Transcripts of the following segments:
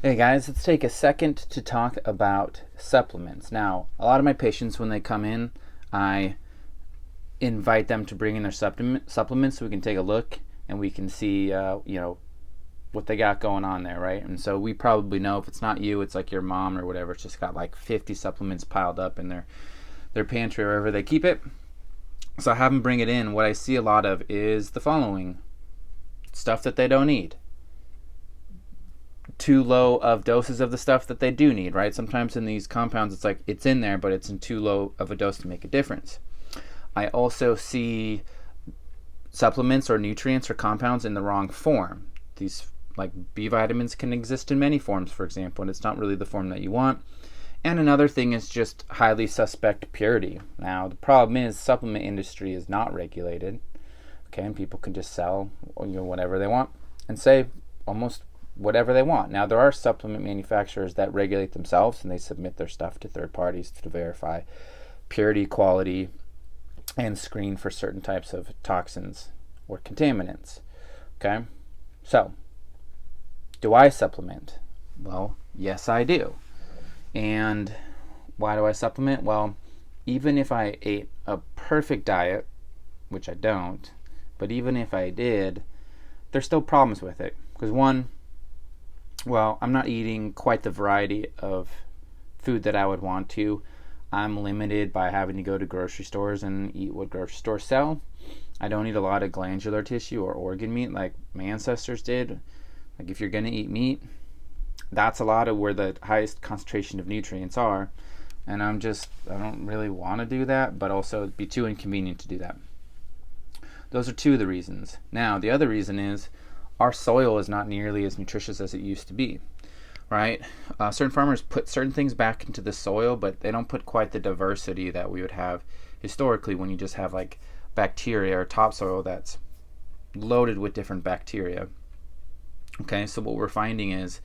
Hey guys, let's take a second to talk about supplements. Now, a lot of my patients, when they come in, I invite them to bring in their supplements so we can take a look and we can see, what they got going on there, right? And so we probably know if it's not you, it's like your mom or whatever. It's just got like 50 supplements piled up in their pantry or wherever they keep it. So I have them bring it in. What I see a lot of is the following: stuff that they don't need, too low of doses of the stuff that they do need, right? Sometimes in these compounds, it's like it's in there, but it's in too low of a dose to make a difference. I also see supplements or nutrients or compounds in the wrong form. These, like B vitamins, can exist in many forms, for example, and it's not really the form that you want. And another thing is just highly suspect purity. Now, the problem is the supplement industry is not regulated, okay, and people can just sell whatever they want and say almost whatever they want. Now, there are supplement manufacturers that regulate themselves and they submit their stuff to third parties to verify purity, quality, and screen for certain types of toxins or contaminants. Okay? So, do I supplement? Well, yes, I do. And why do I supplement? Well, even if I ate a perfect diet, which I don't, but even if I did, there's still problems with it. Because one, well, I'm not eating quite the variety of food that I would want to. I'm limited by having to go to grocery stores and eat what grocery stores sell. I don't eat a lot of glandular tissue or organ meat like my ancestors did. Like if you're going to eat meat, that's a lot of where the highest concentration of nutrients are. And I don't really want to do that, but also it'd be too inconvenient to do that. Those are two of the reasons. Now, the other reason is our soil is not nearly as nutritious as it used to be, right? Certain farmers put certain things back into the soil, but they don't put quite the diversity that we would have historically when you just have like bacteria or topsoil that's loaded with different bacteria. Okay, so what we're finding is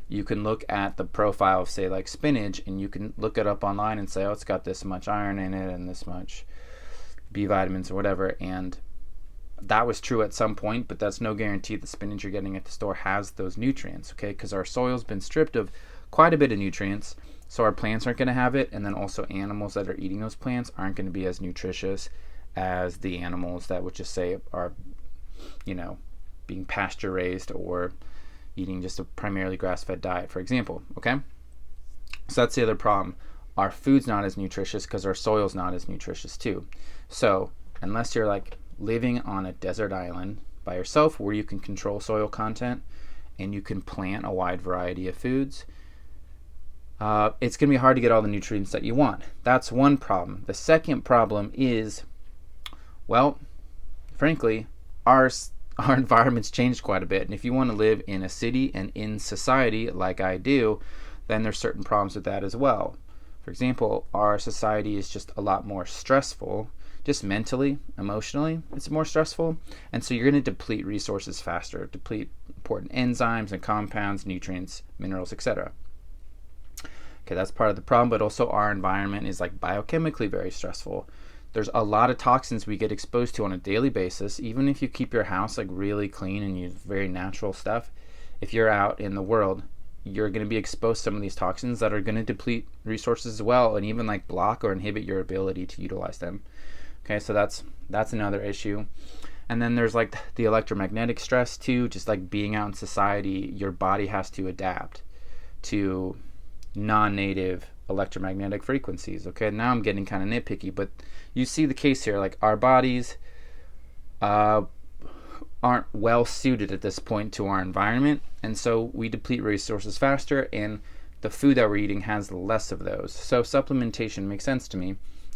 you can look at the profile of, say, like spinach, and you can look it up online and say, oh, it's got this much iron in it and this much B vitamins or whatever, and that was true at some point, but that's no guarantee the spinach you're getting at the store has those nutrients, okay? Because our soil's been stripped of quite a bit of nutrients, so our plants aren't going to have it, and then also animals that are eating those plants aren't going to be as nutritious as the animals that would just say are, being pasture raised or eating just a primarily grass-fed diet, for example, okay? So that's the other problem. Our food's not as nutritious because our soil's not as nutritious too. So unless you're like living on a desert island by yourself where you can control soil content and you can plant a wide variety of foods, it's going to be hard to get all the nutrients that you want. That's one problem. The second problem is, well, frankly, our environment's changed quite a bit. And if you want to live in a city and in society like I do, then there's certain problems with that as well. For example, our society is just a lot more stressful, just mentally, emotionally, it's more stressful. And so you're going to deplete resources faster, deplete important enzymes and compounds, nutrients, minerals, etc. Okay, that's part of the problem, but also our environment is like biochemically very stressful. There's a lot of toxins we get exposed to on a daily basis. Even if you keep your house like really clean and use very natural stuff, if you're out in the world, you're going to be exposed to some of these toxins that are going to deplete resources as well, and even like block or inhibit your ability to utilize them. Okay, so that's another issue. And then there's like the electromagnetic stress too. Just like being out in society, your body has to adapt to non-native electromagnetic frequencies. Okay, now I'm getting kind of nitpicky, but you see the case here. Like our bodies aren't well suited at this point to our environment, and so we deplete resources faster, and the food that we're eating has less of those. So supplementation makes sense to me,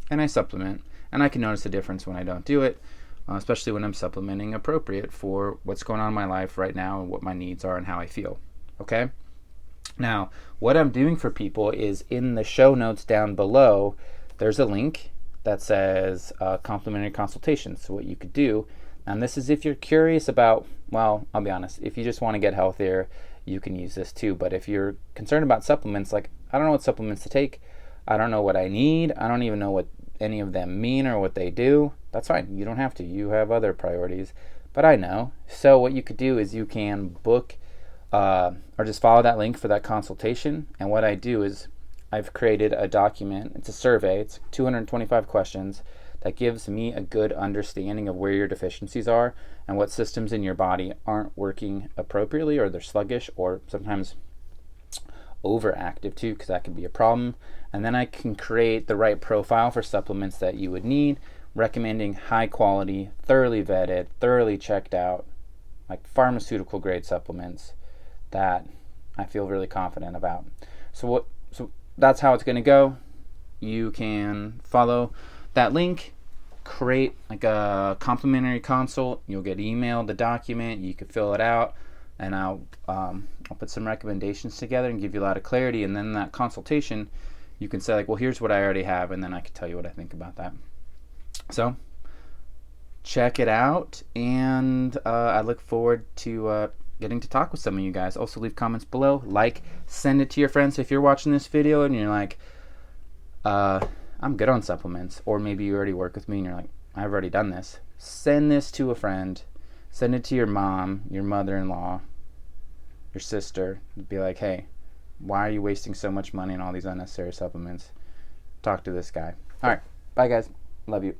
and I supplement, and I can notice the difference when I don't do it, especially when I'm supplementing appropriate for what's going on in my life right now and what my needs are and how I feel. Okay? Now, what I'm doing for people is in the show notes down below, there's a link that says complimentary consultation. So what you could do, and this is if you're curious about, well, I'll be honest, if you just want to get healthier, you can use this too. But if you're concerned about supplements, like I don't know what supplements to take, I don't know what I need, I don't even know what any of them mean or what they do, that's fine. You don't have to. You have other priorities. But I know. So what you could do is you can book or just follow that link for that consultation. And what I do is I've created a document. It's a survey. It's 225 questions that gives me a good understanding of where your deficiencies are and what systems in your body aren't working appropriately, or they're sluggish, or sometimes overactive too, because that can be a problem. And then I can create the right profile for supplements that you would need, recommending high quality, thoroughly vetted, thoroughly checked out, like pharmaceutical grade supplements that I feel really confident about. So that's how it's going to go. You can follow that link, create like a complimentary consult. You'll get emailed the document. You can fill it out, and I'll put some recommendations together and give you a lot of clarity. And then that consultation, you can say like, well, here's what I already have, and then I can tell you what I think about that. So check it out, and I look forward to getting to talk with some of you guys. Also, leave comments below, send it to your friends. If you're watching this video and you're like, I'm good on supplements, or maybe you already work with me and you're like, I've already done this, send this to a friend. Send it to your mom, your mother-in-law, your sister. Be like, hey, why are you wasting so much money on all these unnecessary supplements? Talk to this guy. All right, bye guys, love you.